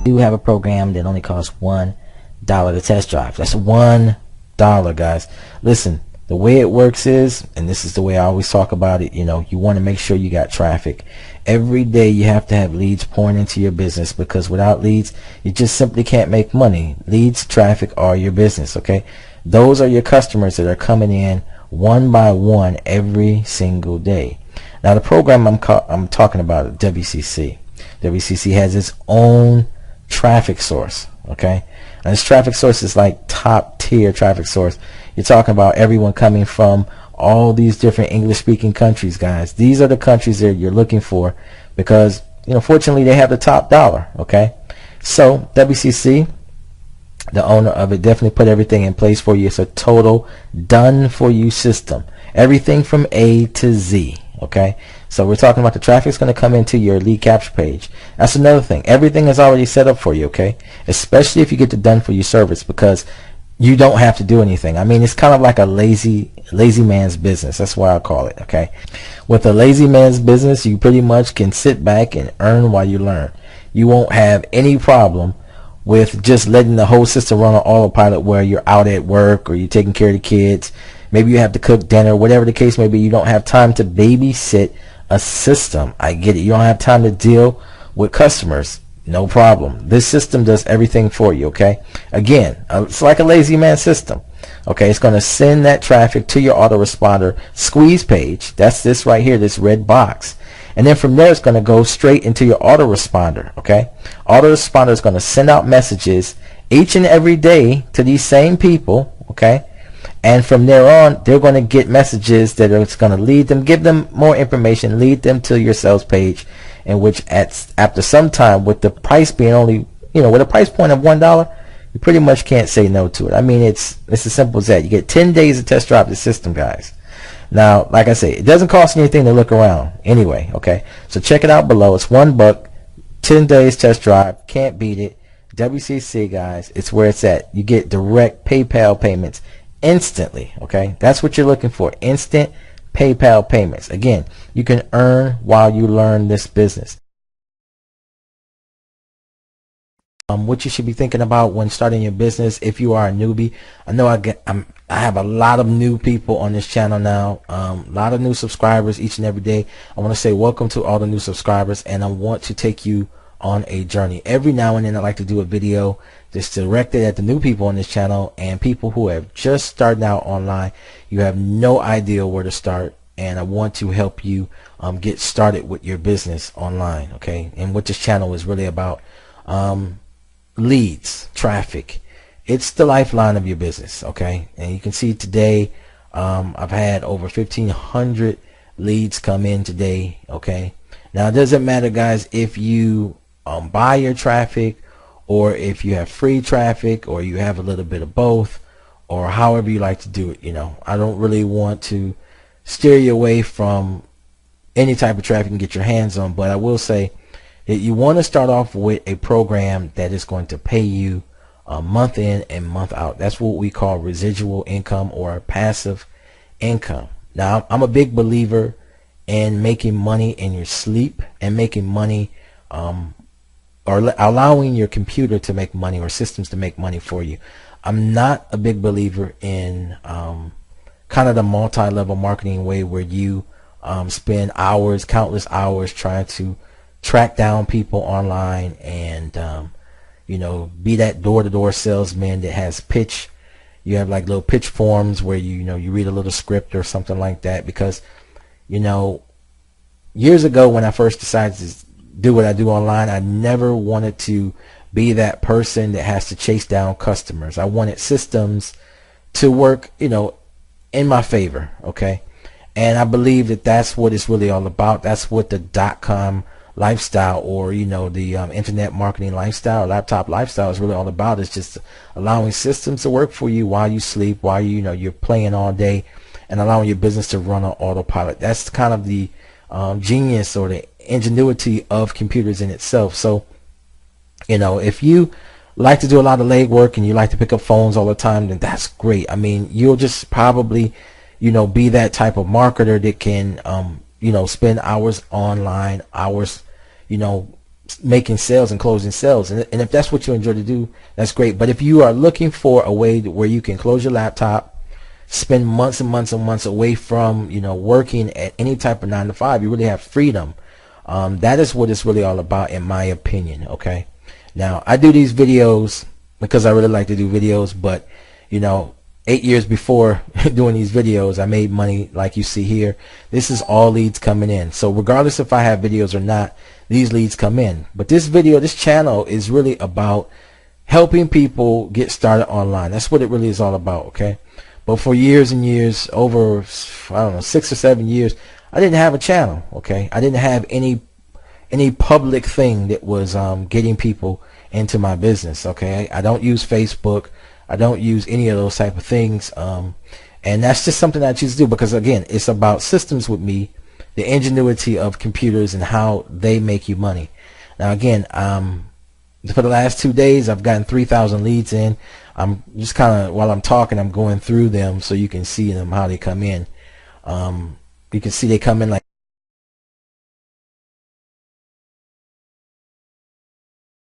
do have a program that only costs $1 to test drive. That's $1, guys. Listen, the way it works is, and this is the way I always talk about it, you know, you want to make sure you got traffic. Every day you have to have leads pouring into your business, because without leads, you just simply can't make money. Leads, traffic are your business, okay? Those are your customers that are coming in one by one every single day. Now, the program I'm talking about, WCC. WCC has its own traffic source, okay? And this traffic source is like top tier traffic source. You're talking about everyone coming from all these different English speaking countries, guys. These are the countries that you're looking for, because, you know, fortunately they have the top dollar, okay? So WCC, the owner of it, definitely put everything in place for you. It's a total done for you system, everything from A to Z, okay? So we're talking about the traffic's going to come into your lead capture page. That's another thing. Everything is already set up for you, okay? Especially if you get the done for you service, because you don't have to do anything. I mean, it's kind of like a lazy man's business. That's why I call it, okay? With a lazy man's business, you pretty much can sit back and earn while you learn. You won't have any problem with just letting the whole system run on autopilot, where you're out at work or you're taking care of the kids. Maybe you have to cook dinner, whatever the case may be. You don't have time to babysit a system. I get it. You don't have time to deal with customers. No problem. This system does everything for you, okay? Again, it's like a lazy man system, okay? It's going to send that traffic to your autoresponder squeeze page. That's this right here, this red box. And then from there, it's going to go straight into your autoresponder, okay? Autoresponder is going to send out messages each and every day to these same people, okay? And from there on, they're going to get messages that are going to lead them, give them more information, lead them to your sales page, in which after some time, with the price being only, you know, with a price point of $1, you pretty much can't say no to it. I mean, it's as simple as that. You get 10 days to test drive the system, guys. Now, like I say, it doesn't cost you anything to look around anyway, okay? So check it out below. It's $1, 10 days test drive. Can't beat it. WCC, guys, it's where it's at. You get direct PayPal payments instantly, okay? That's what you're looking for, instant PayPal payments. Again, you can earn while you learn this business. What you should be thinking about when starting your business if you are a newbie. I know I have a lot of new people on this channel now, a lot of new subscribers each and every day. I want to say welcome to all the new subscribers, and I want to take you on a journey. Every now and then I like to do a video that's directed at the new people on this channel and people who have just started out online. You have no idea where to start, and I want to help you get started with your business online, okay? And what this channel is really about, leads, traffic. It's the lifeline of your business, okay? And you can see today I've had over 1,500 leads come in today, okay? Now, it doesn't matter, guys, if you buy your traffic, or if you have free traffic, or you have a little bit of both, or however you like to do it. You know, I don't really want to steer you away from any type of traffic you can get your hands on, but I will say that you want to start off with a program that is going to pay you month in and month out. That's what we call residual income or passive income. Now, I'm a big believer in making money in your sleep, and making money or allowing your computer to make money, or systems to make money for you. I'm not a big believer in kind of the multi-level marketing way, where you spend hours, countless hours, trying to track down people online and you know, be that door-to-door salesman that has pitch. You have like little pitch forms where you know, you read a little script or something like that. Because, you know, years ago when I first decided to do what I do online, I never wanted to be that person that has to chase down customers. I wanted systems to work, you know, in my favor, okay? And I believe that that's what it's really all about. That's what the .com lifestyle, or, you know, the internet marketing lifestyle, laptop lifestyle is really all about. It's just allowing systems to work for you while you sleep, while you know, you're playing all day, and allowing your business to run on autopilot. That's kind of the genius or the ingenuity of computers in itself. So, you know, if you like to do a lot of legwork and you like to pick up phones all the time, then that's great. I mean, you'll just probably, you know, be that type of marketer that can you know, spend hours online, hours, you know, making sales and closing sales. And if that's what you enjoy to do, that's great. But if you are looking for a way where you can close your laptop, spend months and months and months away from, you know, working at any type of 9 to 5, you really have freedom. That is what it's really all about, in my opinion. Okay. Now, I do these videos because I really like to do videos, but, you know, 8 years before doing these videos, I made money like you see here. This is all leads coming in. So regardless if I have videos or not, these leads come in. But this video, this channel is really about helping people get started online. That's what it really is all about, okay? But for years and years, over, I don't know, 6 or 7 years, I didn't have a channel, okay? I didn't have any public thing that was getting people into my business, okay? I don't use Facebook. I don't use any of those type of things, and that's just something I choose to do because, again, it's about systems with me, the ingenuity of computers and how they make you money. Now, again, for the last 2 days, I've gotten 3,000 leads in. I'm just kind of, while I'm talking, I'm going through them so you can see them, how they come in. You can see they come in like